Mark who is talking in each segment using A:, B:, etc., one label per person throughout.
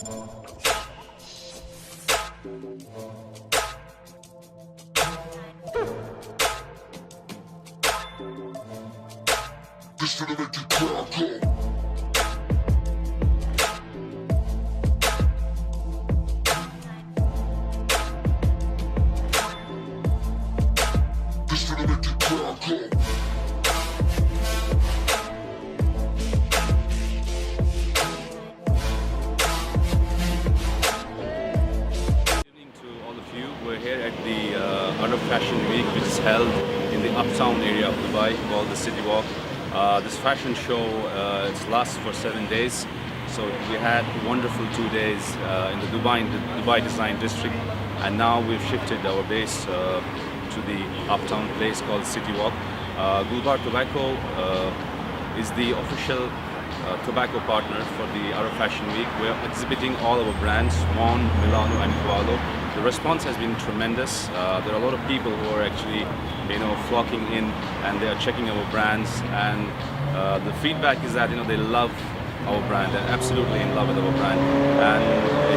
A: This finna make you cry, go. This finna make you cry, go.
B: We're here at the Arab Fashion Week, which is held in the uptown area of Dubai, called the City Walk. This fashion show it lasts for 7 days. So we had wonderful 2 days in the Dubai Design District, and now we've shifted our base to the uptown place called City Walk. Gulbahar Tobacco is the official tobacco partner for the Arab Fashion Week. We're exhibiting all our brands, Swan, Milano and Quado. The response has been tremendous. There are a lot of people who are actually, flocking in, and they are checking our brands, and the feedback is that, they love our brand. They're absolutely in love with our brand, and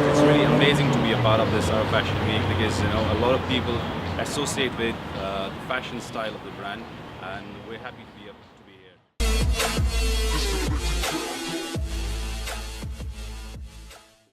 B: it's really amazing to be a part of this Arab Fashion Week, because, a lot of people associate with the fashion style of the brand, and we're happy to be here.
A: This finna make you cry.